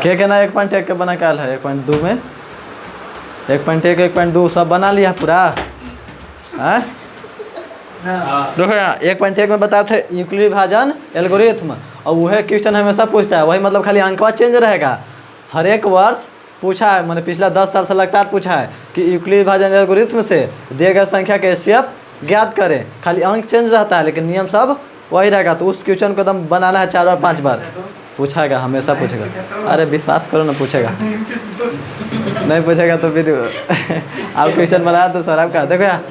के ना 1.1 के बना क्या है 1.2 में 1.1 1.2 सब बना लिया पूरा है। देखो यहाँ 1.1 में बताए थे यूक्लिड विभाजन एल्गोरिथ्म, और वह क्वेश्चन हमेशा पूछता है, वही मतलब खाली अंकवा चेंज रहेगा। हर एक वर्ष पूछा है, मैंने पिछला 10 साल से लगातार पूछा है कि यूक्लिड विभाजन एल्गोरिथ्म से दिए गए संख्या के एचसीएफ ज्ञात करें। खाली अंक चेंज रहता है लेकिन नियम सब वही रहेगा। तो उस क्वेश्चन को एकदम बनाना है 4 और 5 बार, पूछेगा हमेशा पूछेगा। अरे विश्वास करो ना, पूछेगा नहीं पूछेगा तो फिर आप क्वेश्चन बनाया तो सर आपका देखो यार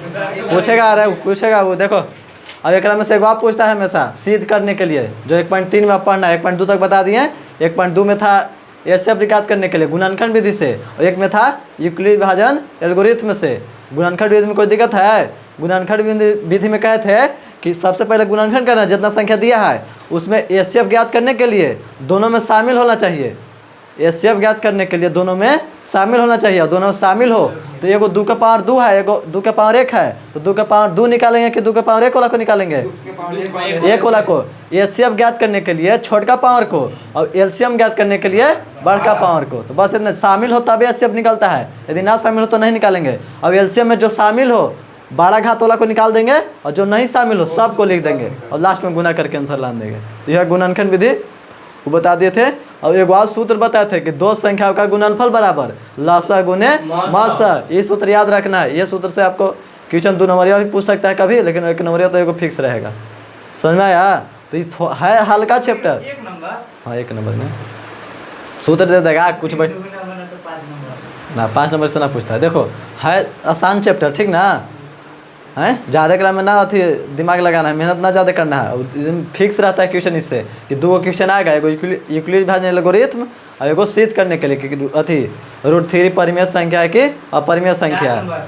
पूछेगा। अरे पूछेगा वो देखो। अब एक में से एक बात पूछता है हमेशा सिद्ध करने के लिए, जो 1.3 में आप पढ़ना है। 1.2 तक बता दिए, 1.2 में था एचसीएफ ज्ञात करने के लिए गुणनखंड विधि से, और एक में था यूक्लिड विभाजन एल्गोरिथ्म से। गुणनखंड विधि में कोई दिक्कत है? गुणनखंड विधि में कहे थे कि सबसे पहले गुणनखंड करना, जितना संख्या दिया है उसमें एचसीएफ ज्ञात करने के लिए दोनों में शामिल होना चाहिए। एचसीएफ ज्ञात करने के लिए दोनों में शामिल होना चाहिए, और दोनों में शामिल हो तो एगो 2 का पावर 2 है, एगो 2 का पावर 1 है, तो 2 का पावर 2 निकालेंगे कि 2 का पावर 1 वाला को निकालेंगे? 1 वाला को। एचसीएफ ज्ञात करने के लिए छोटका पावर को, और एलसीएम ज्ञात करने के लिए बड़का पावर को। तो बस इतना शामिल हो तभी एचसीएफ निकलता है, यदि ना शामिल हो तो नहीं निकालेंगे। अब एलसीएम में जो शामिल हो 12 घात वाला को निकाल देंगे, और जो नहीं शामिल हो सबको लिख देंगे, और लास्ट में गुना करके आंसर ला देंगे। तो यह गुणनखंड विधि वो बता दिए थे। और एक बात सूत्र बताए थे कि 2 संख्याओं का गुणनफल बराबर लसा गुने मसा। ये सूत्र याद रखना है। ये सूत्र से आपको क्वेश्चन 2 नंबरिया भी पूछ सकता है कभी, लेकिन 1 नंबरिया तो एगो फिक्स रहेगा। समझ में आया? तो ये है हल्का चैप्टर। 1 नंबर, हाँ 1 नंबर में सूत्र दे देगा कुछ बैठ ना, 5 नंबर से ना पूछता है। देखो है आसान चैप्टर, ठीक ना है? ज़्यादा करा में ना अथी दिमाग लगाना है, मेहनत ना ज़्यादा करना है। फिक्स रहता है क्वेश्चन इससे कि 2 क्वेश्चन आएगा, एगो यूक्लिड विभाजन एल्गोरिथ्म और एगो सिद्ध करने के लिए कि अथी √3 परिमेय संख्या है कि अपरिमेय संख्या है।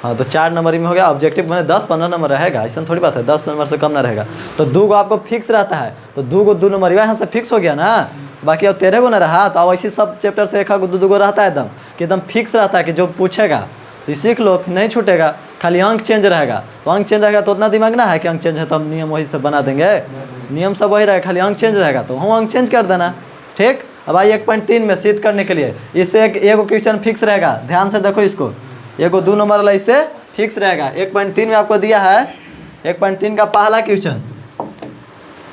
हाँ तो 4 नंबर में हो गया। ऑब्जेक्टिव मैंने 10-15 नंबर रहेगा, ऐसा थोड़ी बात है 10 नंबर से कम ना रहेगा। तो 2 आपको फिक्स रहता है, तो 2 नंबर यहाँ से फिक्स हो गया ना। बाकी अब 13 ना रहा, तो अब ऐसी सब चैप्टर से 1 रहता है एकदम कि एकदम फिक्स रहता है कि जो पूछेगा तो सीख लो, फिर नहीं छूटेगा। खाली अंक चेंज रहेगा, तो अंक चेंज रहेगा तो उतना दिमाग ना है कि अंक चेंज है तो हम नियम वही से बना देंगे। नियम सब वही रहेगा, खाली अंक चेंज रहेगा तो हम अंक चेंज कर देना, ठीक। अब आइए 1.3 में सिद्ध करने के लिए इससे एगो क्वेश्चन फिक्स रहेगा। ध्यान से देखो इसको, एगो 2 नंबर वाला इससे फिक्स रहेगा। 1.3 में आपको दिया है 1.3 का पहला क्वेश्चन।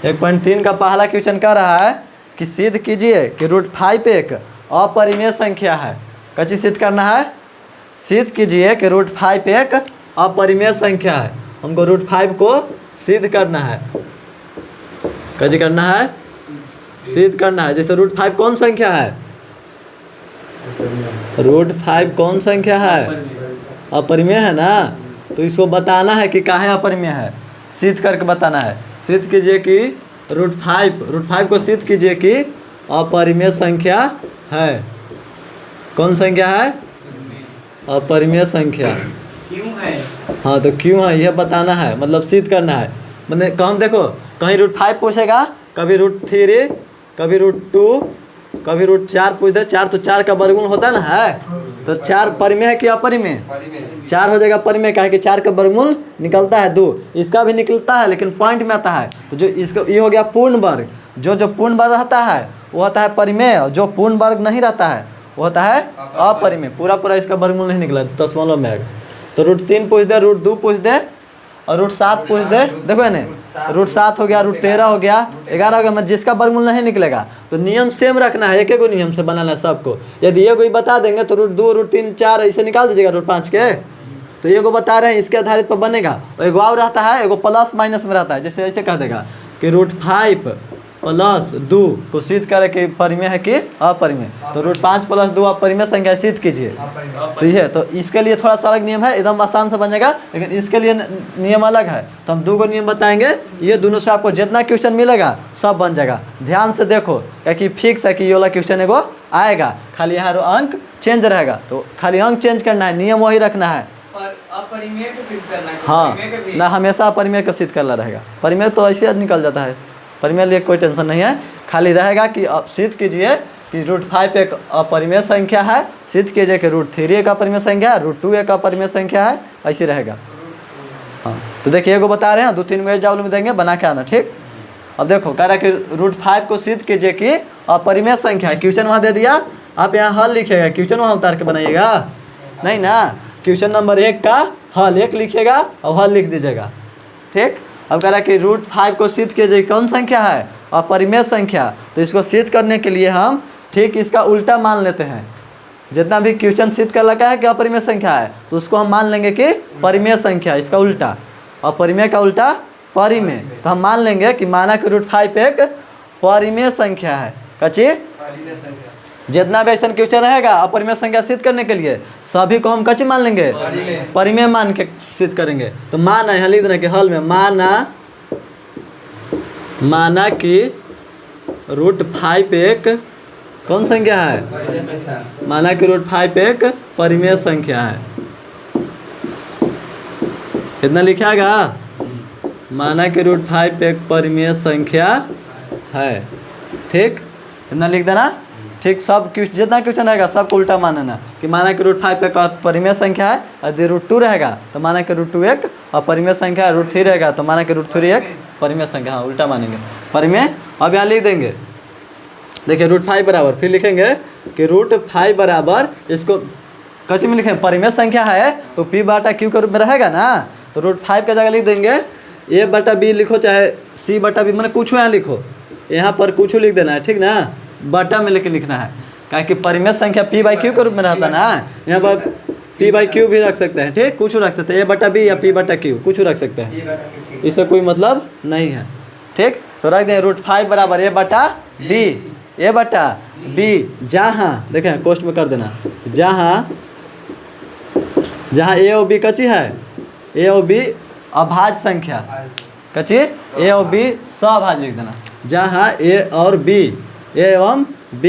1.3 का पहला क्वेश्चन कह रहा है कि सिद्ध कीजिए कि √5 एक अपरिमेय संख्या है। कच्ची सिद्ध करना है, सिद्ध कीजिए कि √5 एक अपरिमेय संख्या है। हमको √5 को सिद्ध करना है। कच्ची करना है, सिद्ध करना है। जैसे √5 कौन संख्या है? √5 कौन संख्या है? अपरिमेय है ना। तो इसको बताना है कि काहे अपरिमेय है, सिद्ध करके बताना है। सिद्ध कीजिए कि √5 को सिद्ध कीजिए कि अपरिमेय संख्या है। कौन संख्या है? अपरिमेय संख्या। क्यों है? हाँ तो क्यों है यह बताना है, मतलब सिद्ध करना है। मतलब कम देखो, कहीं √5 पूछेगा, कभी √3, कभी √2, कभी √4 पूछ दे। 4 तो 4 का वर्गमूल होता है ना, है तो 4 परिमेय है कि अपरिमेय? 4 हो जाएगा परिमेय, का है कि 4 का वर्गमूल निकलता है 2। इसका भी निकलता है लेकिन पॉइंट में आता है। तो जो इसका ये हो गया पूर्ण वर्ग। जो पूर्ण वर्ग रहता है वो होता है परिमेय, और जो पूर्ण वर्ग नहीं रहता है वो होता है अपरिमेय। पूरा इसका वर्गमूल नहीं निकला, दशमलव में आएगा। तो √3 पूछ दे, √2 पूछ दे, और √7 पूछ दे। देखो ना, √7 हो गया, √13 हो गया, 11 हो गया। मतलब जिसका वर्गमूल नहीं निकलेगा तो नियम सेम रखना है, एक नियम से बनाना है सबको। यदि ये कोई बता देंगे तो √2, √3, 4 ऐसे निकाल दीजिएगा √5 के। तो ये को बता रहे हैं इसके आधारित पर बनेगा। और एगो और रहता है, एगो प्लस माइनस में रहता है। जैसे ऐसे कह देगा कि √5 + 2 को सिद्ध करे कि परिमेय है कि अपरिमेय। तो √5 + 2 अपरिमेय संख्या सिद्ध कीजिए। तो ये तो इसके लिए थोड़ा सा अलग नियम है, एकदम आसान से बन जाएगा, लेकिन इसके लिए नियम अलग है। तो हम 2 नियम बताएंगे, ये दोनों से आपको जितना क्वेश्चन मिलेगा सब बन जाएगा। ध्यान से देखो, क्योंकि फिक्स है कि ये वाला क्वेश्चन एगो आएगा, खाली यहाँ अंक चेंज रहेगा। तो खाली अंक चेंज करना है, नियम वही रखना है। और अपरिमेय को सिद्ध करना है। हाँ ना, हमेशा अपरिमेय को सिद्ध करना रहेगा। परिमेय तो ऐसे निकल जाता है, परिमेय लिए कोई टेंशन नहीं है। खाली रहेगा कि अब सिद्ध कीजिए कि √5 एक अपरिमेय संख्या है। सिद्ध कीजिए कि √3 एक अपरिमेय संख्या है, √2 एक अपरिमेय संख्या है, ऐसे रहेगा। हाँ तो देखिए एगो बता रहे हैं, 2-3 एग्जाम्पल में देंगे, बना के आना, ठीक। अब देखो कह रहा है कि √5 को सिद्ध कीजिए कि अपरिमेय संख्या है। क्वेश्चन वहाँ दे दिया, आप यहाँ हल लिखिएगा, क्वेश्चन वहाँ उतार के बनाइएगा नहीं ना। क्वेश्चन नंबर 1 का हल 1 लिखिएगा और हल लिख दीजिएगा, ठीक। अब कह रहा है कि √5 को सिद्ध कीजिए कौन संख्या है, अपरिमेय संख्या। तो इसको सिद्ध करने के लिए हम ठीक इसका उल्टा मान लेते हैं। जितना भी क्वेश्चन सिद्ध कर लगा है कि अपरिमेय संख्या है, तो उसको हम मान लेंगे कि परिमेय संख्या, इसका उल्टा। अपरिमेय का उल्टा परिमेय। तो हम मान लेंगे कि माना कि √5 एक परिमेय संख्या है। कच्ची जितना भी ऐसा क्वेश्चन रहेगा अपरिमेय संख्या सिद्ध करने के लिए सभी को हम कच्ची मान लेंगे, परिमेय मान के सिद्ध करेंगे। तो माना यहाँ लिख देना कि हल में माना कि √5 एक कौन संख्या है, माना कि √5 एक परिमेय संख्या है। कितना लिखिएगा, माना कि √5 एक परिमेय संख्या है, ठीक। इतना लिख देना, ठीक। सब जितना क्वेश्चन रहेगा सबको उल्टा मानना कि माना कि √5 एक परिमेय संख्या है। यदि √2 रहेगा तो माना कि √2 एक अपरिमेय संख्या है। √3 रहेगा तो माना कि √3 एक परिमेय संख्या, हाँ उल्टा मानेंगे परिमेय। अब यहाँ लिख देंगे, देखिए √5 बराबर, फिर लिखेंगे कि √5 बराबर, इसको कच्ची में लिखेंगे परिमेय संख्या है तो p/q के रूप में रहेगा ना। तो √5 का जगह लिख देंगे a/b लिखो चाहे c/b, मैंने कुछ यहाँ लिखो, यहाँ पर कुछ लिख देना है, ठीक ना। बटा में लेके लिखना है, क्या कि परिमेय संख्या p/q के रूप में रहता है ना। यहाँ पर p/q भी रख सकते हैं, ठीक, कुछ रख सकते हैं, a/b या p/q कुछ रख सकते हैं, इससे कोई मतलब नहीं है, ठीक। तो रख दें √5 बराबर a/b जहाँ देखें कोष्ट में कर देना, जहाँ a और b कच्ची है, a और b अभाज्य संख्या, कच्ची a और b सभाज्य लिख देना। जहाँ a और b, a एवं b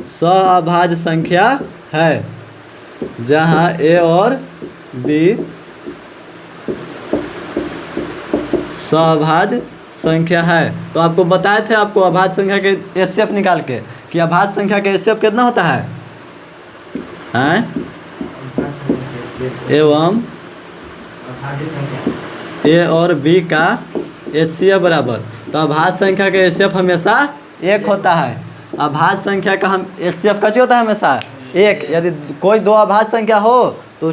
सभाज्य संख्या है, जहाँ a और b सभाज्य संख्या है। तो आपको बताए थे आपको अभाज्य संख्या के एचसीएफ निकाल के कि अभाज्य संख्या का एचसीएफ कितना होता है, एवं a और b का एचसीएफ बराबर। तो अभाज्य संख्या का एचसीएफ हमेशा 1 होता है। अभाज्य संख्या का हम एचसीएफ कैसे होता है, हमेशा 1। यदि कोई दो अभाज्य संख्या हो तो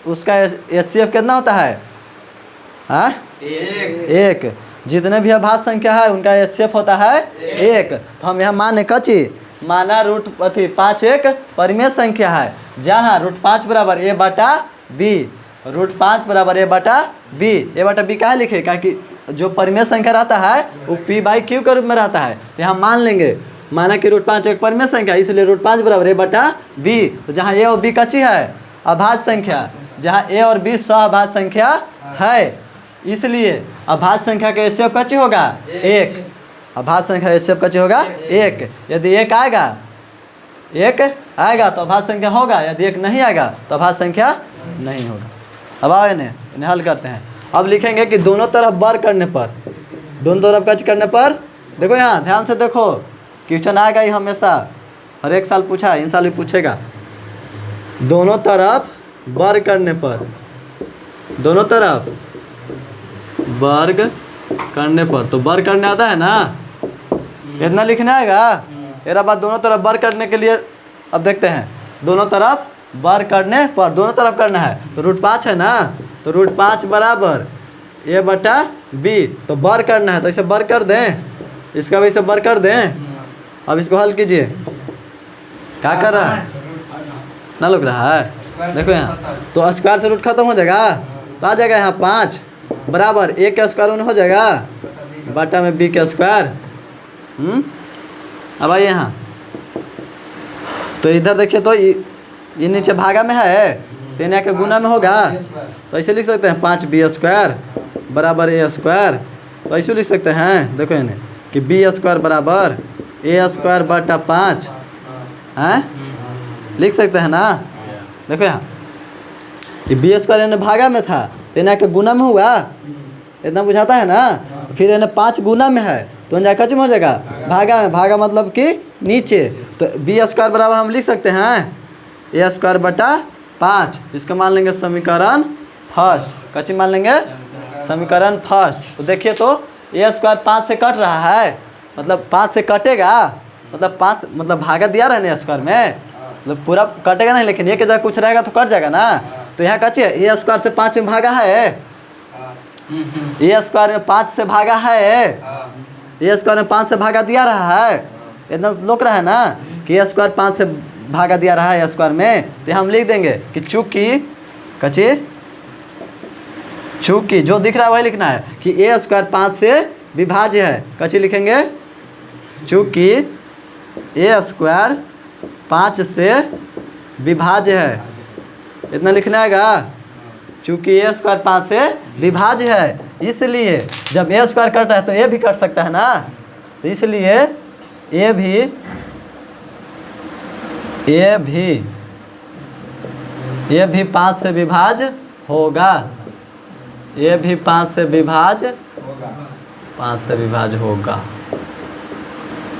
उसका एचसीएफ कितना होता है, हाँ 1। जितने भी अभाज्य संख्या है उनका एचसीएफ होता है 1। तो हम यहाँ माने कच्ची, माना √5 एक परिमेय संख्या है, जहाँ √5 बराबर a/b, √5 बराबर a/b। a/b क्या लिखे, क्या कि जो परिमेय संख्या रहता है वो p/q के रूप में रहता है। तो यहाँ मान लेंगे, माना कि √5 एक परिमेय संख्या, इसलिए √5 बराबर a/b। तो जहाँ a और b कच्ची है अभाज्य संख्या, जहाँ a और b सअभाज्य संख्या है, इसलिए अभाज्य संख्या का एचसीएफ कच्ची होगा 1। अभाज्य संख्या का एचसीएफ कच्ची होगा 1। यदि 1 आएगा तो अभाज्य संख्या होगा, यदि 1 नहीं आएगा तो अभाज्य संख्या नहीं होगा। अब आओ इन्हें हल करते हैं। अब लिखेंगे कि दोनों तरफ बर करने पर, दोनों तरफ कच्ची करने पर, देखो यहाँ ध्यान से देखो, क्वेश्चन आएगा ही हमेशा, हर एक साल पूछा है, इन साल भी पूछेगा। दोनों तरफ बर करने पर, दोनों तरफ वर्ग करने पर, तो बर करने आता है ना, इतना लिखना आएगा। मेरा बात दोनों तरफ बर करने के लिए, अब देखते हैं, दोनों तरफ बर करने पर, दोनों तरफ करना है तो √5 है ना, तो √5 बराबर a/b। तो बर करना है तो इसे बर कर दें, इसका भी इसे बर कर दें। अब इसको हल कीजिए, क्या कर रहा है ना, लग रहा है, देखो यहाँ तो स्क्वायर से रूट खत्म हो जाएगा, तो आ जाएगा यहाँ 5 बराबर a का स्क्वायर हो जाएगा बटा में b का स्क्वायर। अब आइए यहाँ, तो इधर देखिए, तो ये नीचे भागा में है, तीन के गुना में होगा, तो ऐसे लिख सकते हैं 5b² बराबर a²। तो ऐसे लिख सकते हैं, देखो इन्हें कि b² बराबर a² बटा 5 हैं, लिख सकते हैं ना। देखो यहाँ कि b² यानी भागा में था, तीन के गुना में हुआ, इतना बुझाता है ना। फिर यानी 5 गुना में है तो कच्चे में हो जाएगा भागा में, भागा मतलब कि नीचे। तो b² बराबर हम लिख सकते हैं a² बटा 5, इसका मान लेंगे समीकरण फर्स्ट, कच्ची मान लेंगे समीकरण फर्स्ट। तो देखिए, तो ए स्क्वायर 5 से कट रहा है, मतलब 5 से कटेगा, मतलब 5 मतलब भागा दिया रहा है स्क्वायर में, मतलब पूरा कटेगा नहीं, लेकिन एक जगह कुछ रहेगा तो कट जाएगा ना। तो यहाँ कचिए ए स्क्वायर से 5 में भागा है, ए स्क्वायर में 5 से भागा है, ए स्क्वायर में 5 से भागा दिया रहा है, इतना लोग रहा है ना कि ए स्क्वायर 5 से भागा दिया रहा है स्क्वायर में। तो हम लिख देंगे कि चूंकि जो दिख रहा है वही लिखना है कि ए स्क्वायर 5 से विभाज्य है। कची लिखेंगे चूंकि ए स्क्वायर 5 से विभाज्य है, इतना लिखना आएगा। चूंकि ए स्क्वायर 5 से विभाज्य है, इसलिए जब ए स्क्वायर कट रहा है तो ए भी कट सकता है ना, तो इसलिए ए भी 5 से विभाज्य होगा, ए भी 5 से विभाज्य होगा।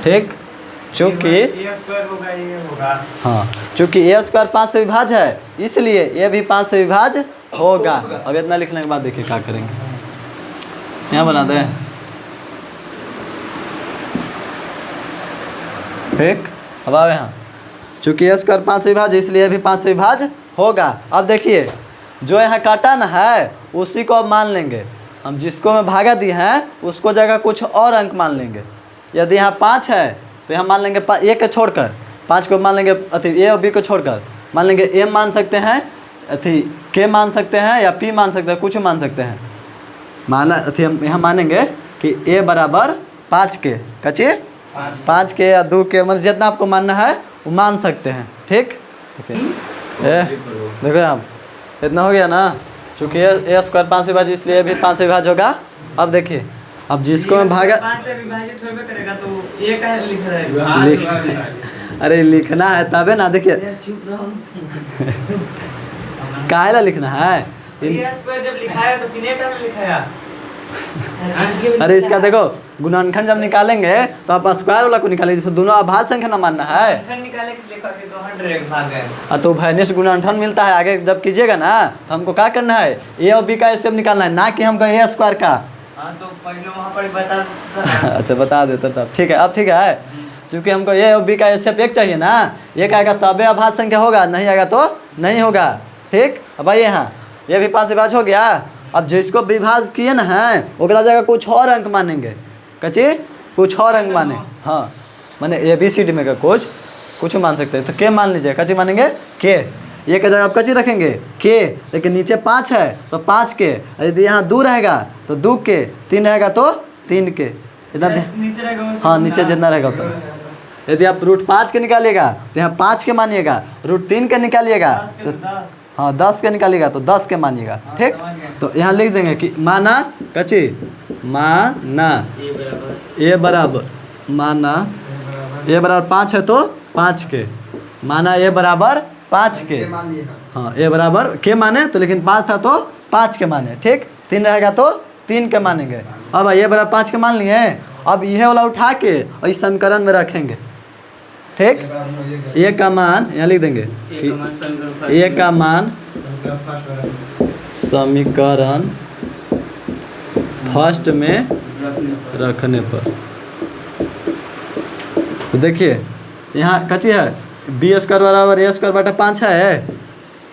ठीक, चूँकि ए स्क्वायर होगा, ये होगा। हाँ, चूँकि ए स्क्वायर 5 से विभाज्य है, इसलिए ए भी 5 से विभाज्य होगा। अब इतना लिखने के बाद देखिए क्या करेंगे, यहाँ बना दें। ठीक, अब आओ यहाँ, चूँकि ए स्क्वायर 5 से विभाज्य इसलिए भी 5 से विभाज्य होगा। अब देखिए जो यहाँ काटा ना है उसी को अब मान लेंगे हम, जिसको मैं भागा दिए हैं उसको जगह कुछ और अंक मान लेंगे। यदि यहाँ 5 है तो यहाँ मान लेंगे ए के छोड़कर 5 को मान लेंगे, अथी ए और बी को छोड़कर मान लेंगे ए मान सकते हैं, अथी के मान सकते हैं या पी मान सकते हैं, कुछ मान सकते हैं। माना अथी हम यहाँ मानेंगे कि ए बराबर 5 के, कचिए 5 के या 2 के, मतलब जितना आपको मानना है वो मान सकते हैं। ठीक, देखो आप इतना हो गया ना, चूँकि ए स्क्वायर 5 से विभाज्य इसलिए भी 5 से विभाज्य होगा। अब देखिए, अब जिसको मैं भागा 5 से विभाजित होबे करेगा तो ये का लिख रहा है, अरे लिखना है तबे ना, देखिए काहे ला लिखना है। ए स्क्वायर जब लिखाया तो किने का लिखाया। अरे इसका देखो गुणनखंड जब निकालेंगे तो आप स्क्वायर वाला को निकालेंगे, जैसे दोनों अभाज्य संख्या ना मानना है, गुणनखंड निकाले के लेकर के तो 100 भाग है। तो भैनिश गुणनखंड मिलता है आगे जब कीजिएगा ना, तो हमको क्या करना है ए और बी का एसएफ निकालना है, ना कि हमको ए स्क्वायर का। हाँ तो पहले वहाँ पर बता दो। अच्छा बता देते तब, ठीक है। अब ठीक है, क्योंकि हमको ए और बी का एसएफ एक चाहिए ना, एक आएगा तबे अभाज्य संख्या होगा, नहीं आएगा तो नहीं होगा। ठीक, अब आइए यहाँ ये भी 5 से विभाज्य हो गया। अब जिसको विभाज्य किए ना है ओकरा जगह कुछ और अंक मानेंगे, कची कुछ और अंक माने, हाँ माने ए बी सी डी में का कुछ मान सकते हैं। तो के मान लीजिए, कची मानेंगे के, ये का जगह आप कची रखेंगे के, लेकिन नीचे 5 है तो 5 के, यदि यहाँ 2 रहेगा तो 2 के, 3 रहेगा तो 3 के, इतना नीचे रहेगा, हाँ नीचे जितना रहेगा उतना। यदि आप √5 के निकालिएगा तो यहाँ 5 के मानिएगा, √3 के निकालिएगा तो हाँ 10 के निकालिएगा तो 10 के मानिएगा। ठीक, तो यहाँ लिख देंगे कि माना कची माना ए बराबर, माना ए बराबर 5 है तो 5 के, माना ए बराबर 5 के, हाँ ए बराबर के माने तो, लेकिन 5 था तो 5 के माने। ठीक, 3 रहेगा तो 3 के मानेंगे। अब ए बराबर 5 के मान लिए, अब यह वाला उठा के और इस समीकरण में रखेंगे। ठीक, ए का मान यहाँ लिख देंगे कि ए का मान समीकरण फर्स्ट में रखने पर, तो देखिए यहाँ कची है बी स्क्वायर बराबर ए स्क्वायर बटा 5 है,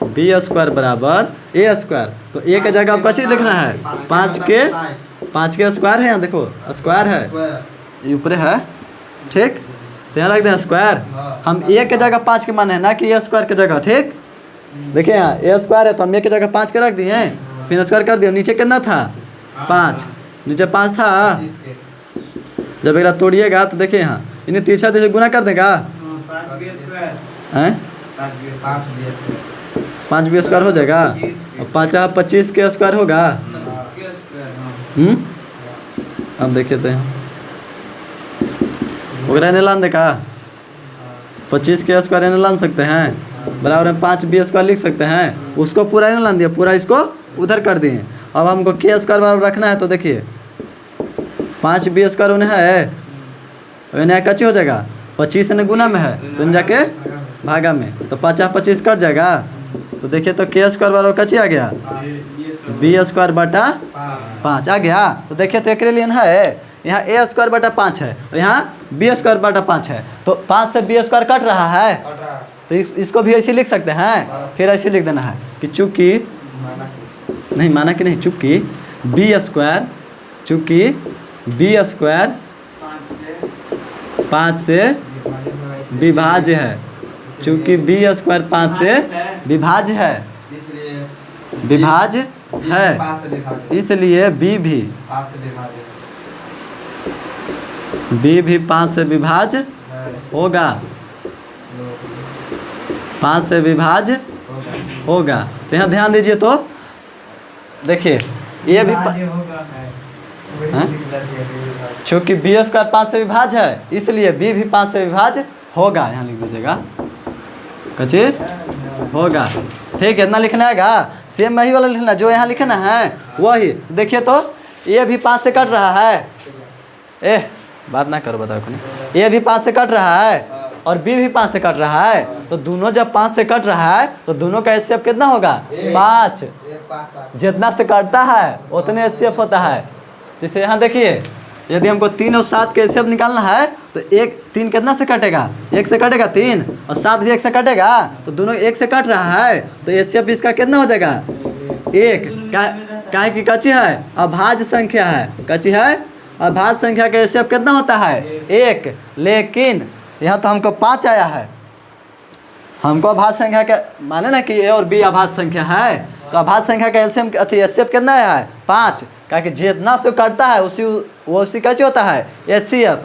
बी स्क्वायर बराबर ए स्क्वायर, तो ए के जगह आप कची लिखना है 5 के स्क्वायर है, यहाँ देखो स्क्वायर है ये ऊपर है। ठीक, तो यहाँ रख दें स्क्वायर, हम ए के जगह 5 के माने हैं ना कि ए स्क्वायर के जगह। ठीक, देखिए यहाँ ए स्क्वायर है तो हम ए के जगह 5 के रख दिए, फिर स्क्वायर कर दिए, नीचे कितना था 5, नीचे 5 था। जब एक तोड़िएगा तो देखिए यहाँ इन्हें तिरछा तिरछा गुना कर देगा, 5 बी स्क्वायर हो जाएगा, और 5 25 के स्क्वायर होगा। अब देखिए तो यहाँ वगैरह ने लान देखा 25 के स्क्वायर इन्हें लान सकते हैं, बराबर में 5 बी स्क्वायर लिख सकते हैं, उसको पूरा इन्हें लान दिया, पूरा इसको उधर कर दिए। अब हमको के स्क्वायर बराबर रखना है, तो देखिए 5 बी स्क्वायर उन्हें है, इन्हें कच्ची हो जाएगा, 25 इन्हें गुना में है तो इन जाके भागा में, तो 50 25 कट जाएगा। तो देखिए तो के स्क्वायर बराबर कच्ची आ गया बी स्क्वायर बटा 5 आ गया। तो देखिए तो एकरे लिए है यहाँ ए स्क्वायर बटा 5 है, तो यहाँ बी स्क्वायर बटा 5 है, तो 5 से बी स्क्वायर कट रहा है, तो इसको भी ऐसे लिख सकते हैं। फिर ऐसे लिख देना है कि चूँकि नहीं माना कि नहीं, चूँकि बी स्क्वायर, चूँकि बी स्क्वायर 5 से विभाज्य है, चूँकि बी स्क्वायर 5 से विभाज्य है, विभाज्य है, इसलिए बी भी 5 से विभाज्य होगा, 5 से विभाज्य होगा। तो यहाँ ध्यान दीजिए, तो देखिए ये भी चूँकि बी स्क्वायर 5 से विभाज्य है, इसलिए बी भी 5 से विभाज्य होगा। यहाँ लिख दीजिएगा कच्चे होगा। ठीक है, इतना लिखना हैगा। सेम वही वाला लिखना जो यहाँ लिखना है वही। देखिए तो ये भी 5 से कट रहा है, बात ना करो, बताओ नहीं, ये भी 5 से कट रहा है और बी भी 5 से कट रहा है, तो दोनों जब 5 से कट रहा है तो दोनों का एचसीएफ कितना होगा? 5। जितना से कटता है उतने एचसीएफ होता है। जैसे यहाँ देखिए, यदि हमको 3 और 7 के एचसीएफ निकालना है तो 3 कितना से कटेगा? 1 से कटेगा 3, और 7 भी 1 से कटेगा, तो दोनों 1 से कट रहा है, तो एचसीएफ इसका कितना हो जाएगा? 1। काहे की कच्ची है, अभाज्य संख्या है, कच्ची है, अभाज्य संख्या का एचसीएफ कितना होता है? 1। लेकिन यहाँ तो हमको 5 आया है, हमको अभाज्य संख्या का माने ना कि ए और बी अभाज्य संख्या है, तो अभाज्य संख्या का एलसीएम एचसीएफ कितना आया है? 5। क्या कि जितना से कटता है उसी कैसे होता है? एचसीएफ।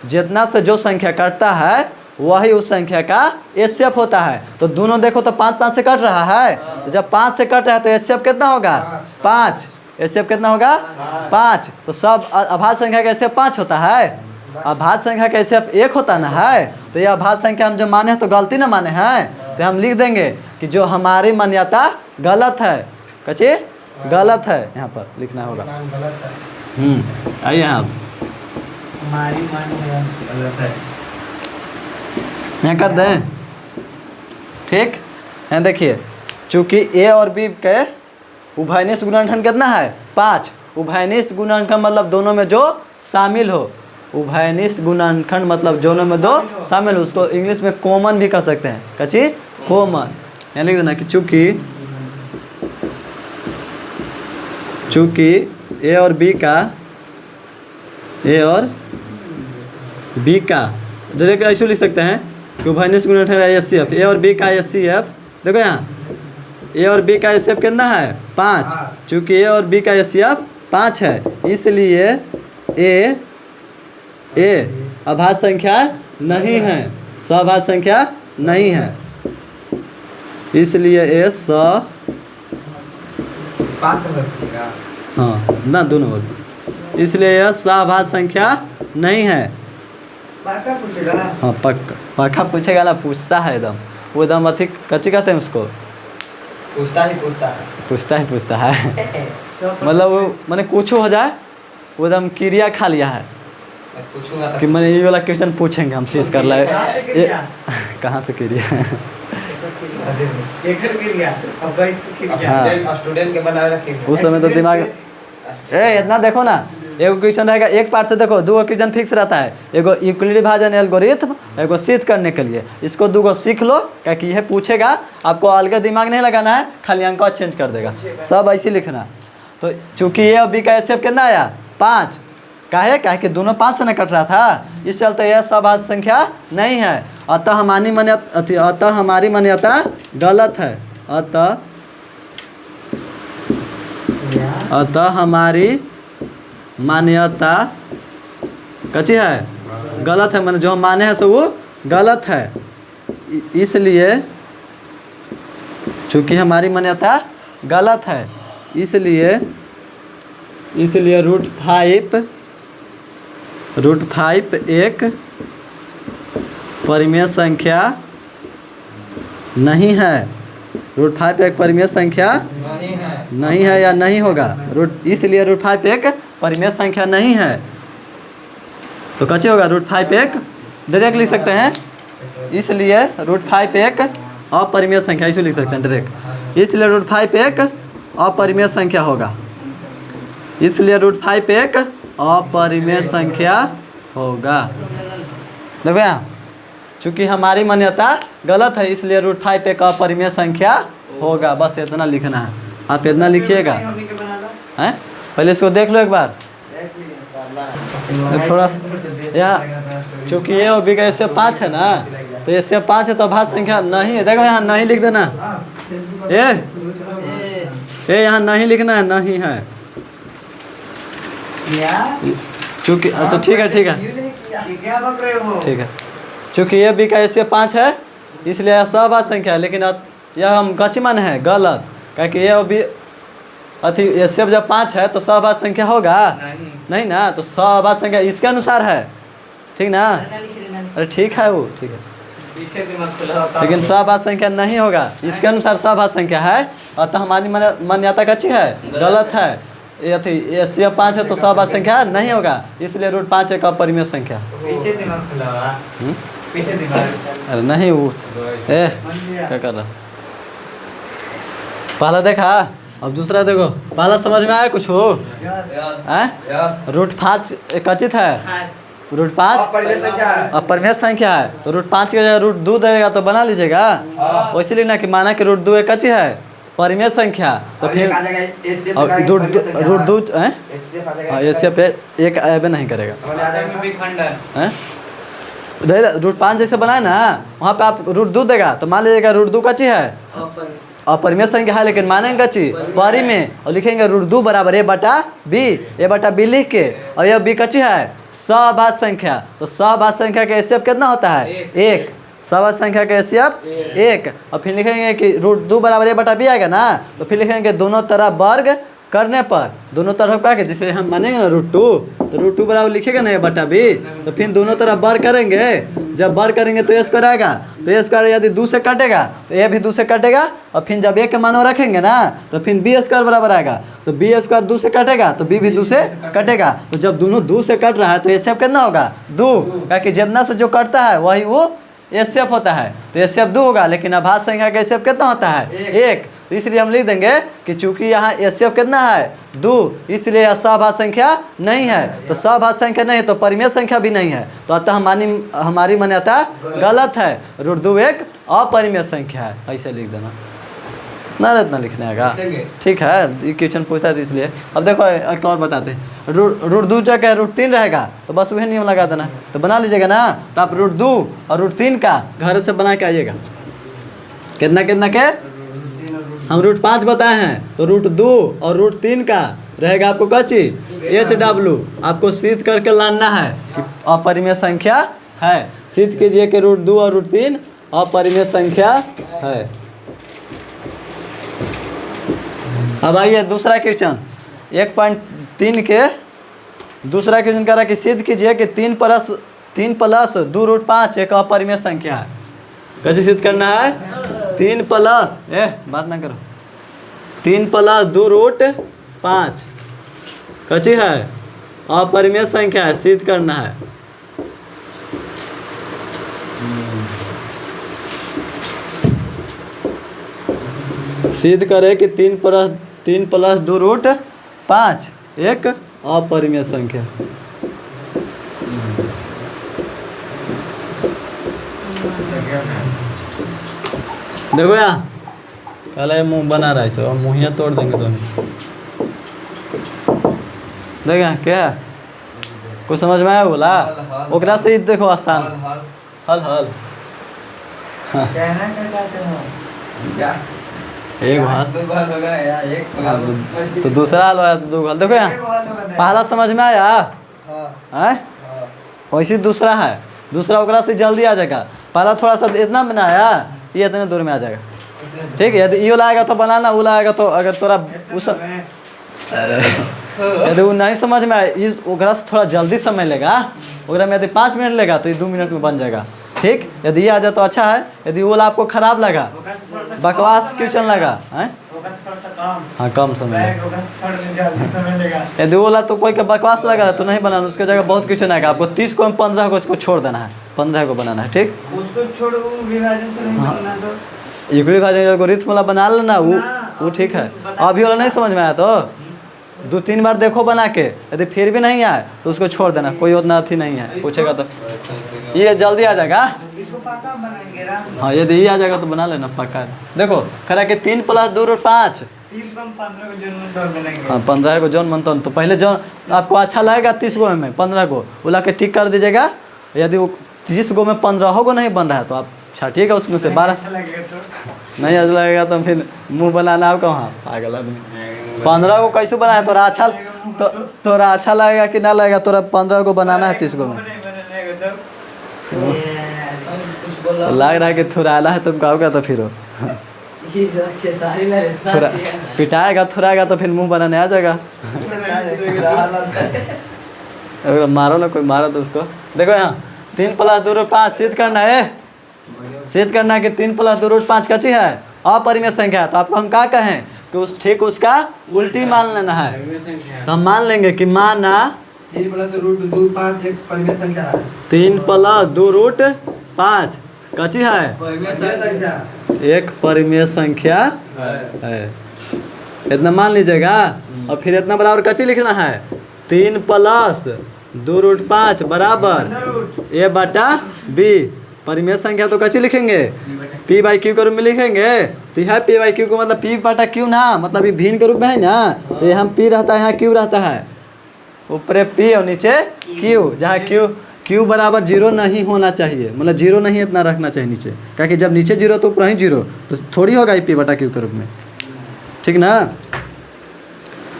जितना से जो संख्या कटता है वही उस संख्या का एचसीएफ होता है। तो दोनों देखो तो 5 से कट रहा है, तो जब 5 से कट रहा है तो एचसीएफ कितना होगा? 5। एचसीएफ कितना होगा? 5। तो सब अभाज्य संख्या का एचसीएफ 5 होता है, अभाज्य संख्या का एचसीएफ 1 होता ना है। तो ये अभाज्य संख्या हम जो माने हैं तो गलती ना माने हैं, तो हम लिख देंगे कि जो हमारी मान्यता गलत है, कच्चे गलत है, यहाँ पर लिखना होगा। आइए यहाँ हमारी मान्यता गलत है, यहाँ कर दें। ठीक है, देखिए चूँकि ए और बी के उभयनिष्ठ गुणनखंड कितना है? 5। उभयनिष्ठ गुणनखंड मतलब दोनों में जो शामिल हो, उभयनिष्ठ गुणनखंड मतलब दोनों में दो शामिल हो, उसको इंग्लिश में कॉमन भी कह सकते हैं, कच्ची कॉमन। यहाँ लिख देना कि चूँकि ए और बी का डायरेक्ट ऐसे लिख सकते हैं कि उभयनिष्ठ गुणनखंड है एचसीएफ, ए और बी का एचसीएफ, देखो यहाँ ए और बी का एचसीएफ कितना है? 5। चूँकि ए और बी का एचसीएफ 5 है, इसलिए ए अभाज्य संख्या नहीं है, सभाज्य संख्या नहीं है, इसलिए ए हाँ ना दोनों वर्ग, इसलिए यह सभाज्य संख्या नहीं है। पाका पूछेगा? हाँ पक्का पाखा पूछेगा ना, पूछता है एकदम, वो एकदम अधिक कच्ची कहते हैं उसको, पूछता है मतलब वो मैंने कुछ हो जाए वो एकदम क्रिया खा लिया है कि मैंने ये वाला क्वेश्चन पूछेंगे हम सीध कर लाए। कहाँ से क्रिया? हाँ स्टूडेंट के बना रखे उस समय तो दिमाग इतना देखो ना, एगो क्वेश्चन रहेगा एक पार्ट से, देखो 2 क्वेश्चन फिक्स रहता है, एगो यूक्लिड विभाजन एल्गोरिथम, एगो सिद्ध करने के लिए। इसको 2 सीख लो, क्या कि यह पूछेगा, आपको अलग दिमाग नहीं लगाना है, खाली अंक चेंज कर देगा, सब ऐसे लिखना। तो चूँकि ए और बी का एचसीएफ कितना आया? 5। काहे कि दोनों 5 से न कट रहा था, इस चलते यह सभाज्य संख्या नहीं है। अतः हमारी मान्यता गलत है, अतः हमारी मान्यता कच्ची है, गलत है, मैंने जो हम माने हैं सो वो गलत है। इसलिए चूँकि हमारी मान्यता गलत है, इसलिए √5 एक परिमेय संख्या नहीं है, √5 एक परिमेय संख्या नहीं है या नहीं होगा, इसलिए √5 एक परिमेय संख्या नहीं है। तो कैसे होगा? √5 एक डायरेक्ट लिख सकते हैं, इसलिए √5 एक अपरिमेय संख्या, इसे लिख सकते हैं डायरेक्ट, इसलिए √5 एक अपरिमेय संख्या होगा। इसलिए √5 एक अपरिमेय संख्या होगा। देखो यहाँ, चूंकि हमारी मान्यता गलत है इसलिए √5 एक अपरिमेय संख्या होगा। बस इतना लिखना है, आप इतना लिखिएगा। हैं पहले इसको देख लो एक बार थोड़ा सा। यहाँ चूँकि ये और बी का इससे 5 है ना, तो इससे 5 है तो अभाज्य संख्या नहीं है। देखो यहाँ नहीं लिख देना, ये यहाँ नहीं लिखना है, नहीं है। चूँकि अच्छा ठीक है ठीक है, चूँकि ये बी का इससे 5 है इसलिए यह सहभाज्य संख्या है। लेकिन यह हम कच्ची मान है गलत, क्योंकि ये भी अति इससे जब 5 है तो सहभाज्य संख्या होगा नहीं ना, तो सहभाज्य संख्या इसके अनुसार है, ठीक ना। अरे ठीक है वो ठीक है, लेकिन सहभाज्य संख्या नहीं होगा, इसके अनुसार सहभाज्य संख्या है। अतः हमारी मान्यता कच्ची है, गलत है। ये थी इससे 5 है तो सहभाज्य संख्या नहीं होगा, इसलिए √5 एक अपरिमेय संख्या। अरे नहीं वो क्या कर रहा, पहला देखा अब दूसरा देखो। पहला समझ में आया कुछ हो? √5 कचित है, √5 अपरिमेय संख्या है, तो √5 की जगह √2 देगा तो बना लीजिएगा। वैसे लिखना कि माना कि √2 एक कच्ची है परिमेय संख्या, तो फिर √2 ऐसे पे एक ऐबे नहीं करेगा। √5 जैसे बनाए ना वहाँ पे आप √2 देगा तो मान लीजिएगा √2 कच्ची है अपरिमेय संख्या है, लेकिन मानेंगे कच्ची परिमेय, और लिखेंगे √2 बराबर a/b लिख के, और यह b कच्ची है सहभाज्य संख्या, तो सहभाज्य संख्या का एचसीएफ कितना होता है 1, सहभाज्य संख्या का एचसीएफ 1। और फिर लिखेंगे कि √2 बराबर a/b आएगा ना, तो फिर लिखेंगे दोनों तरफ वर्ग करने पर, दोनों तरफ का जिसे हम मानेंगे ना √2, तो √2 बराबर लिखेगा ना a/b, तो फिर दोनों तरफ वर्ग करेंगे। जब वर्ग करेंगे तो a² आएगा, तो a² यदि 2 से कटेगा तो a भी 2 से कटेगा, और फिर जब a के मान रखेंगे ना तो फिर b² बराबर आएगा, तो b² 2 से कटेगा तो b भी 2 से कटेगा। तो जब दोनों 2 से कट रहा है तो एचसीएफ कितना होगा 2, क्योंकि जितना से जो कटता है वही वो एचसीएफ होता है, तो एचसीएफ 2 होगा। लेकिन अभाज्य संख्या का एचसीएफ कितना होता है 1, तो इसलिए हम लिख देंगे कि चूंकि यहाँ एचसीएफ कितना है 2, इसलिए यह सहभाज्य संख्या नहीं है। तो सहभाज्य संख्या नहीं है तो परिमेय संख्या भी नहीं है, तो अतः हमारी मान्यता गलत है, √2 एक अपरिमेय संख्या है। ऐसे लिख देना, ना इतना लिखने आएगा, ठीक है। ये क्वेश्चन पूछता है इसलिए। अब देखो एक और बताते हैं, √2 जगह √3 रहेगा तो बस वही नियम लगा देना, तो बना लीजिएगा ना। तो आप √2 और √3 का घर से बना के आइएगा। कितना कितना के हम √5 बताए हैं, तो √2 और √3 का रहेगा आपको कच्ची HW, आपको सिद्ध करके लाना है कि अपरिमेय संख्या है। सिद्ध कीजिए कि √2 और √3 अपरिमेय संख्या है। अब आइए दूसरा क्वेश्चन 1.3 के दूसरा क्वेश्चन कह रहा है कि सिद्ध कीजिए कि 3 प्लस 2 √5 एक अपरिमेय संख्या है। कैसे सिद्ध करना है? 3 प्लस बात ना करो, 3 प्लस 2 √5 कच्ची है अपरिमेय संख्या है, सिद्ध करना है। सिद्ध करें कि 3 प्लस 2 √5 एक अपरिमेय संख्या। देखो यहाँ कल मुँह बना रहा है सब, मुँहिया तोड़ देंगे दोनों। देखो यहाँ क्या है, कुछ समझ में आया बोला ओकरा से ही देखो आसान हल हल एक बार तो दूसरा हल हो तो 2 हल। देखो यहाँ पहला समझ में आया है, वैसे दूसरा है, दूसरा ओकरा से जल्दी आ जाएगा। पहला थोड़ा सा इतना बनाया, ये इतने दूर में आ जाएगा, ठीक है। यदि ये लाएगा तो बनाना, वो लाएगा तो अगर थोड़ा उस यदि वो नहीं समझ में आए इस ओकरा से थोड़ा जल्दी समय लेगा, ओकरा में यदि 5 मिनट लेगा तो ये 2 मिनट में बन जाएगा, ठीक। यदि ये आ जाए तो अच्छा है, यदि वो आपको खराब लगा बकवास क्वेश्चन लगा है, हाँ कम समय लेगा। यदि वो ला तो कोई का बकवास लगा तो नहीं बनाना, उसके जगह बहुत क्वेश्चन आएगा। आपको 30 को 15 को उसको छोड़ देना है, 15 को बनाना है, ठीक। उसको छोड़ विभाजन से नहीं करना, तो इक्वली भाजन एल्गोरिथम वाला बना लेना, वो ठीक है। अभी वाला नहीं समझ में आया तो 2-3 बार देखो बना के, यदि फिर भी नहीं आए तो उसको छोड़ देना, कोई उतना अथी नहीं है, पूछेगा तो। ये जल्दी आ जाएगा। इसको पक्का बनाएंगे ना। हाँ यदि ये आ जाएगा तो बना लेना पक्का है। देखो खरा के 3 + 2 = 5। 30 को हम 15 को जन्म दौड़ बनाएंगे। हाँ 15 को जौन मनता तो पहले जौन आपको अच्छा लगेगा 30 गो में 15 को वो ला के टिक कर दीजिएगा। यदि वो 30 गो में 15 को नहीं बन रहा है तो आप छाटिएगा उसमें से 12। अच्छा लगेगा तो नहीं अच्छा लगेगा तो फिर मुंह बनाना आप कहाँ पागल आदमी। 15 को कैसे बनाए तोरा अच्छा तोरा अच्छा लगेगा कि ना लगेगा? तोरा 15 को बनाना है 30 गो में। नहीं बनाएगा तो लग रहा है कि थोड़ा है तुम कहोगे तो फिर थोड़ा पिटाएगा थोड़ाएगा तो फिर मुंह बनाने आ जाएगा। अगर मारो ना कोई मारो तो उसको। देखो यहाँ 3 + 2 = 5 सिद्ध करना है। सिद्ध करना है कि 3 + 2 = 5 कच्ची है, अपरिमेय संख्या है। तो आपको हम क्या कहें कि उस ठीक उसका उल्टी मान लेना है। तो हम मान लेंगे कि माना 3 + √2 5 एक परिमेय संख्या है। 3 + 2 √ 5 कच्ची है, परिमेय संख्या एक परिमेय संख्या है। इतना मान लीजिएगा। और फिर इतना बराबर कच्ची लिखना है 3 + 2 √ 5 = a/b। परिमेय संख्या तो कच्ची लिखेंगे p/q के रूप में लिखेंगे। तो यह p/q को मतलब p/q ना, मतलब ये भिन्न के रूप में है ना। तो यहाँ p रहता है, यहाँ q रहता है। ऊपर p और नीचे q, जहाँ q बराबर 0 नहीं होना चाहिए, मतलब 0 नहीं इतना रखना चाहिए नीचे। क्योंकि जब नीचे 0 तो ऊपर ही 0, तो थोड़ी होगा ये p/q के रूप में, ठीक ना।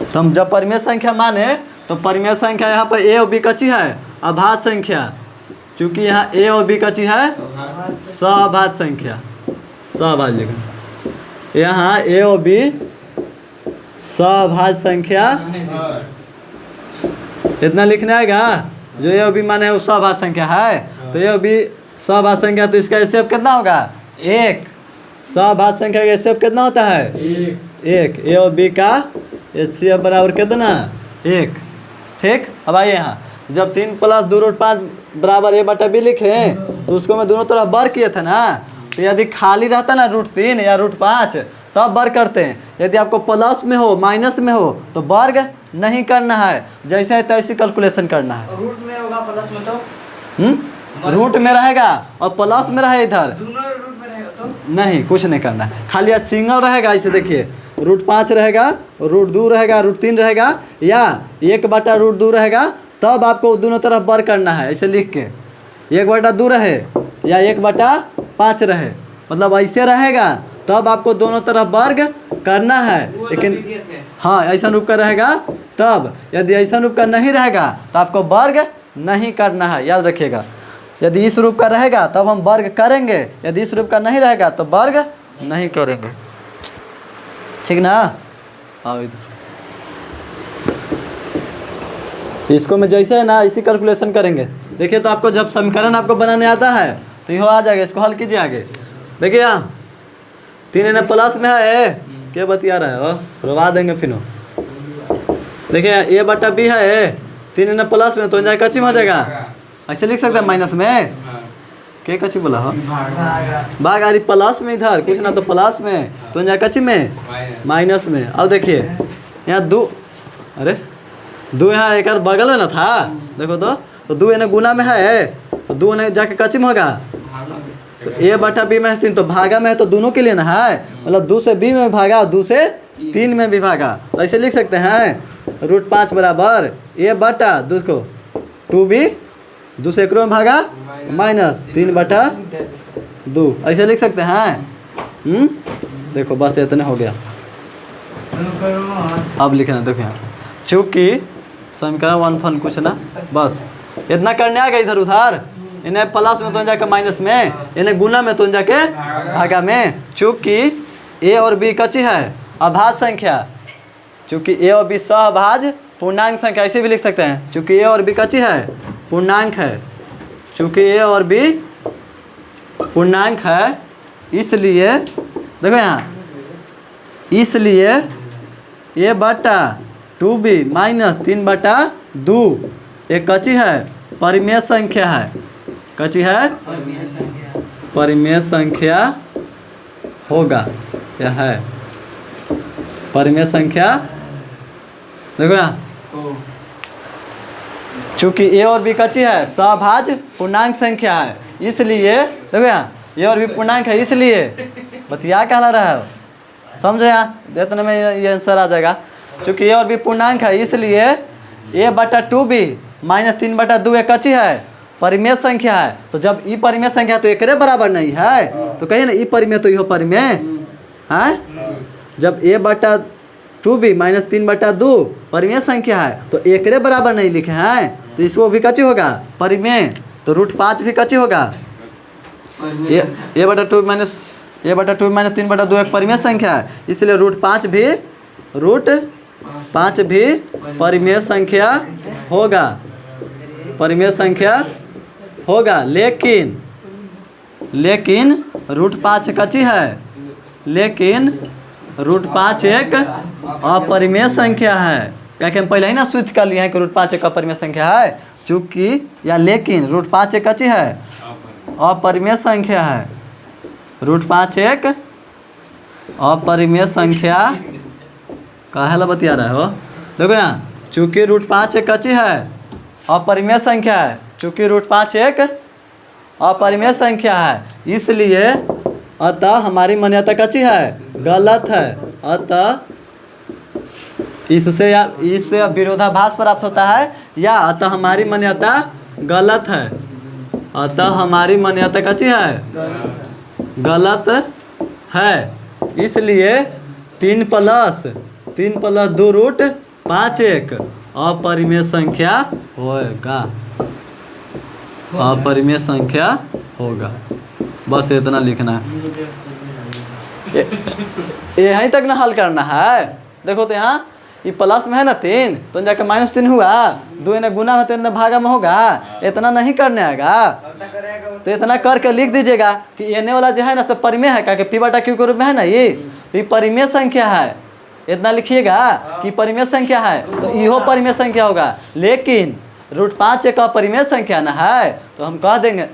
तो हम जब परिमेय संख्या माने तो परिमेय संख्या यहाँ पर a और b कच्ची है, अभाज्य संख्या। चूँकि यहाँ a और b कच्ची है सहअभाज्य संख्या, सहअभाज्य लिखना। यहाँ a और b सहअभाज्य संख्या इतना लिखना आएगा। जो a और b माने वो सहअभाज्य संख्या है। तो a और b सहअभाज्य संख्या, तो इसका एचसीएफ कितना होगा 1। सहअभाज्य संख्या का एचसीएफ कितना होता है 1। a और b का एचसीएफ बराबर कितना 1, ठीक। अब आइए यहाँ जब 3 + 2 √ 5 = a/b लिखे तो उसको मैं दोनों तरफ वर्ग किए थे ना। तो यदि खाली रहता ना √3 या √5 तब वर्ग करते हैं। यदि आपको प्लस में हो माइनस में हो तो वर्ग नहीं करना है, जैसे है तैसे कैलकुलेशन करना है। रूट में होगा प्लस में तो रूट में रहेगा और प्लस में रहे इधर दोनों रूट में रहेगा तो नहीं, कुछ नहीं करना है। खाली आज सिंगल रहेगा। इसे देखिए √5 रहेगा, √2 रहेगा, √3 रहेगा, या 1/√2 रहेगा। तब आपको दोनों तरफ वर्ग करना है। ऐसे लिख के 1/2 रहे या 1/5 रहे, मतलब ऐसे रहेगा तब आपको दोनों तरफ वर्ग करना है। लेकिन हाँ ऐसा रूप का रहेगा तब। यदि ऐसा रूप का नहीं रहेगा तो आपको वर्ग नहीं करना है, याद रखिएगा। यदि इस रूप का रहेगा तब हम वर्ग करेंगे, यदि इस रूप का नहीं रहेगा तो वर्ग नहीं करेंगे, ठीक ना। आओ इधर, इसको मैं जैसे है ना इसी कैलकुलेशन करेंगे। देखिए तो आपको जब समीकरण आपको बनाने आता है तो यह आ जाएगा। इसको हल कीजिए आगे। देखिए यहाँ 3 प्लस में है, क्या बतिया रहा है रुवा देंगे फिर। देखिए a/b है 3 प्लस में तो जाए कच्ची में हो जाएगा। ऐसे लिख सकते हैं माइनस में, क्या कच्ची बोला हो भाग आ रही प्लस में, इधर कुछ ना तो प्लस में तो जाए कच्ची में माइनस में। अब देखिए यहाँ 2, अरे 2 यहाँ एक बगल में ना था, देखो तो 2 इन्हें गुना में है तो 2 इन्हें जाके कच्ची में होगा। तो a/b में 3 तो भागा में है तो दोनों के लिए ना है, मतलब 2 से b में भागा और 2 से 3 में भी भागा। तो ऐसे लिख सकते हैं √5 बराबर a/2 को 2b 2 से 1 में भागा -3/2 ऐसे लिख सकते हैं। देखो बस इतने हो गया। अब लिखना देखो यहाँ, चूँकि समीकरण 1 फन कुछ ना, बस इतना करने आ गया। इधर उधर इन्हें प्लस में तो जाके माइनस में, इन्हें गुना में तो जाके भागा में। चूँकि a और b कच्ची है अभाज्य संख्या, चूँकि a और b सहअभाज्य पूर्णांक संख्या, ऐसे भी लिख सकते हैं। चूँकि a और b कच्ची है पूर्णांक है, चूँकि a और b पूर्णांक है, इसलिए देखो यहाँ, इसलिए a/2b -3/2 एक कच्ची है परिमेय संख्या है, कच्ची है परिमेय संख्या होगा, यह है परिमेय संख्या देखो यहाँ, चूंकि ए और बी कच्ची है, सहभाज्य पूर्णांक संख्या है, इसलिए देखो यहाँ ए और बी पूर्णांक है, इसलिए बतिया कहला रहा है, समझो यहाँ इतने में ये आंसर आ जाएगा। चूंकि ए और बी पूर्णांक है, इसलिए ए बटा 2b माइनस 3 बटा 2 एक कच्ची है, परिमेय संख्या है। तो जब ई परिमेय संख्या है तो एकरे बराबर नहीं है, तो कहिए ना ई परिमेय तो इहो परिमेय है। जब ए बटा 2b माइनस 3 बटा 2 परिमेय संख्या है तो एकरे बराबर नहीं लिखे हैं, तो इसको भी कच्ची होगा परिमेय, तो √5 भी कच्ची होगा। ए बटा 2 माइनस 3 बटा 2 एक परिमेय संख्या है, इसलिए √5 भी परिमेय संख्या होगा, परिमेय संख्या होगा। लेकिन √5 कच्ची है, लेकिन √5 एक अपरिमेय संख्या है। क्या कि हम पहले ही ना सूत्र कर लिए हैं कि √5 एक अपरिमेय संख्या है, चूँकि या लेकिन √5 एक कच्ची है, अपरिमेय संख्या है। √5 एक अपरिमेय संख्या काहे ला बतिया रहे हो? देखो यहाँ, चूँकि √5 एक कच्ची है, अपरिमेय संख्या है, चूँकि √5 एक अपरिमेय संख्या है, इसलिए अतः हमारी मान्यता कच्ची है, गलत है। अतः इससे विरोधाभास प्राप्त होता है, या अतः हमारी मान्यता गलत है। अतः हमारी मान्यता कच्ची है, गलत है, इसलिए 3 प्लस 2 √5 एक अपरिमेय संख्या होगा, अपरिमेय संख्या होगा। बस इतना लिखना है, यहीं तक ना हल करना है। देखो तो यहाँ ये प्लस में है ना 3, तो जाके -3 हुआ, 2 ने गुना में 3 ने भागा में होगा, इतना नहीं करने आएगा। तो इतना करके लिख दीजिएगा कि एने वाला जो है ना सब परिमेय है, क्या पी बटा क्यू के रूप में है ना, ये परिमेय संख्या है, इतना लिखिएगा कि परिमेय संख्या है, तो इहो परिमेय संख्या होगा। लेकिन √5 एक अपरिमेय संख्या ना है, तो हम कह देंगे,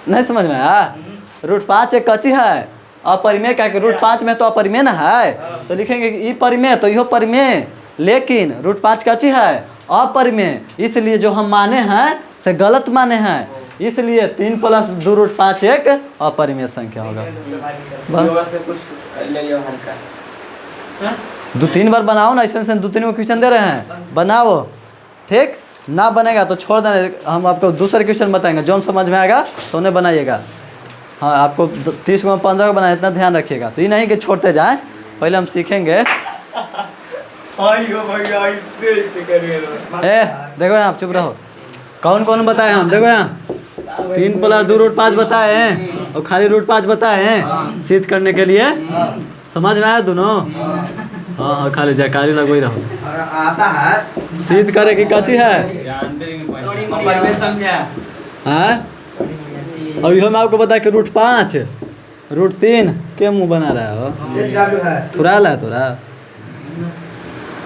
नहीं समझ में आया, √5 एक कच्ची है, अपरिमेय, क्या कि √5 में तो अपरिमेय ना है, तो लिखेंगे कि ई परिमेय तो इहो परिमेय, लेकिन √5 कच्ची है, अपरिमेय, इसलिए जो हम माने हैं से गलत माने हैं, इसलिए 3 प्लस 2 √5 एक अपरिमेय संख्या होगा। दो 3 बार बनाओ ना, ऐसे 2-3 को क्वेश्चन दे रहे हैं, बनाओ, ठीक ना बनेगा तो छोड़ देना, हम आपको दूसरे क्वेश्चन बताएंगे, जो हम समझ में आएगा तो उन्हें बनाइएगा। हाँ, आपको 30 को 15 को बनाए, इतना ध्यान रखिएगा। तो ये नहीं कि छोड़ते जाएं, पहले हम सीखेंगे। देखो यहाँ, आप चुप रहो, कौन कौन बताए हम, देखो यहाँ 3 प्लस 2 √5 बताए हैं, और खाली √5 बताए हैं सिद्ध करने के लिए। समझ में आया दोनों? हाँ, खाली जयकारी लगो ही रहो, आता है सिद्ध करे की कच्ची है, हाँ। और यह मैं आपको बता कि √5 √3 के मुँह बना रहा हो, थोड़ा है तोरा,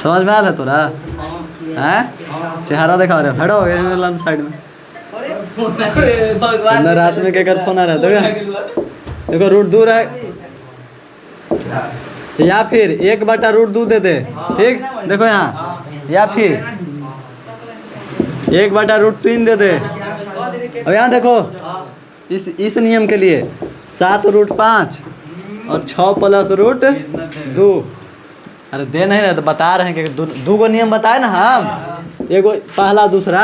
समझ में आ रहा है तोरा, हैं? चेहरा दिखा रहे हो, हटो साइड में, अंदर रात में क्या कर फोन आ रहा है, देखो √2 है, या फिर 1 बटा √2 दे दे, ठीक, देखो यहाँ, या फिर 1 बटा √3 दे दे। और यहाँ देखो इस नियम के लिए 7 √5 और 6 प्लस √2, अरे दे नहीं रहे तो बता रहे हैं कि 2 को नियम बताए ना हम, एगो पहला दूसरा,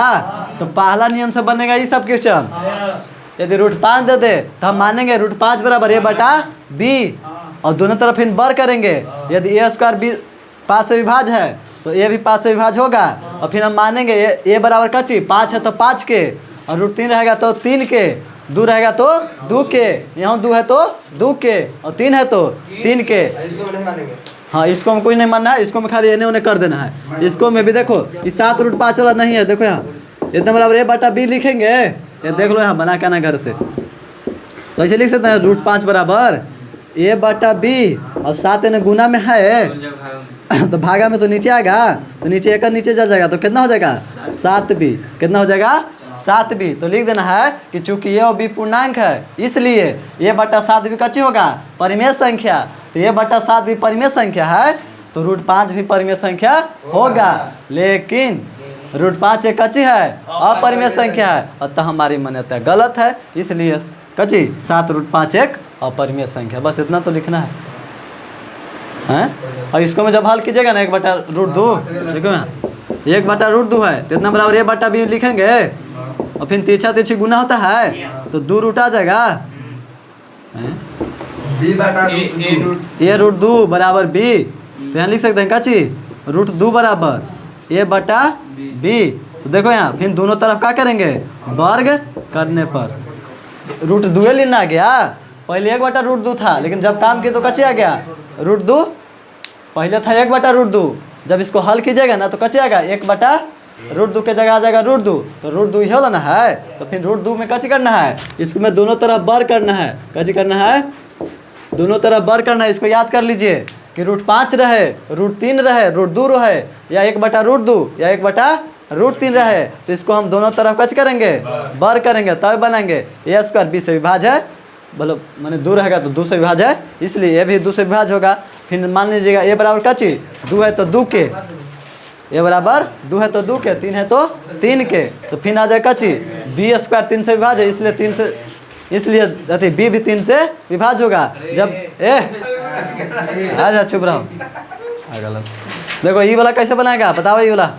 तो पहला नियम से बनेगा ये सब क्वेश्चन। यदि √5 दे दे तो हम मानेंगे √5 बराबर a बटा b, और दोनों तरफ इन बर करेंगे। यदि a² b 5 से विभाज्य है तो a भी 5 से विभाज्य होगा, और फिर हम मानेंगे a बराबर कच्ची 5 है तो 5 के, और √3 रहेगा तो 3 के, 2 रहेगा तो 2 के, यहाँ 2 है तो 2 के, और 3 है तो 3 के। हाँ, इसको हम कोई नहीं मानना है, इसको में खाली एने ओने कर देना है। इसको में भी देखो ये 7 √5 वाला नहीं है, देखो यहाँ इतना बराबर a बटा b लिखेंगे, ये देख लो यहाँ बना के ना घर से, तो ऐसे लिख सकते हैं √5 बराबर a बटा b, और 7 एने गुना में है तो भागा में तो नीचे आएगा, तो नीचे एक नीचे चल जाएगा, तो कितना हो जाएगा 7b, कितना हो जाएगा 7b। तो लिख देना है कि चूंकि a और b पूर्णांक है, इसलिए a बटा 7b कच्ची होगा परिमेय संख्या, तो a बटा 7b परिमेय संख्या है, तो √5 भी परिमेय संख्या होगा, लेकिन √5 एक कच्ची है, अपरिमेय संख्या है, अतः हमारी मान्यता गलत है। इसलिए कच्ची 7√5 एक अपरिमेय संख्या। बस इतना तो लिखना है, हैं? और इसको में जब हल कीजिएगा ना 1/√2, देखो यहाँ 1/√2 है तो इतना बराबर a/b लिखेंगे और फिर तिरछा तिरछी गुना होता है तो 2 रूट आ जाएगा, हैं? a√2 बराबर b, तो यहाँ लिख सकते हैं कच्ची √2 बराबर a/b। तो देखो यहाँ फिर दोनों तरफ क्या करेंगे, वर्ग करने पर √2 लेना आ गया। पहले 1/√2 था, लेकिन जब काम किए तो कच्चे आ गया √2। पहले था 1/√2, जब इसको हल कीजिएगा ना तो कच्चे आएगा 1/√2 के जगह आ जाएगा √2, तो √2 ही होना है। तो फिर √2 में कच्ची करना है, इसको में दोनों तरफ वर्ग करना है, कच्ची करना है, दोनों तरफ वर्ग करना है। इसको याद कर लीजिए कि √5 रहे, √3 रहे, √2 रहे, या 1/√2 या 1/√3 रहे, तो इसको हम दोनों तरफ कच करेंगे, वर्ग करेंगे, तब बनाएंगे a² b से विभाज्य है, मतलब मैंने 2 रहेगा तो 2 से विभाज्य है, इसलिए a भी 2 से विभाज्य होगा। फिर मान लीजिएगा a बराबर कच्ची 2 है तो 2 के, a बराबर 2 है तो 2 के, 3 है तो 3 के, तो फिर आ जाए कच्ची b² 3 से विभाज्य है, इसलिए 3 से, इसलिए b भी 3 से विभाज्य होगा। जब जा चुप रहो, गलत। देखो ये वाला कैसे बनाएगा बताओ, ये वाला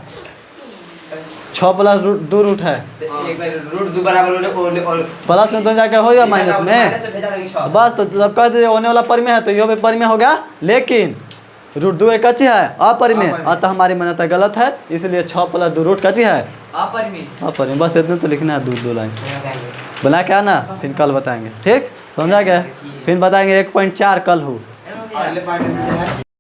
6 + 2 रूट है, √2 बराबर प्लस में तो जाके हो गया माइनस में, बस। तो जब कह दीजिए होने वाला परिमेय है तो यो भी परिमेय हो गया, लेकिन √2 एक कच्ची है, अपरिमेय, अतः हमारी मान्यता गलत है। इसलिए 6 + 2 रूट कच्ची है, अपरिमेय। बस इतने तो लिखना है, 2 लाइन बना के आना, फिर कल बताएंगे, ठीक समझा गया? फिर बताएंगे 1.4 कल हो।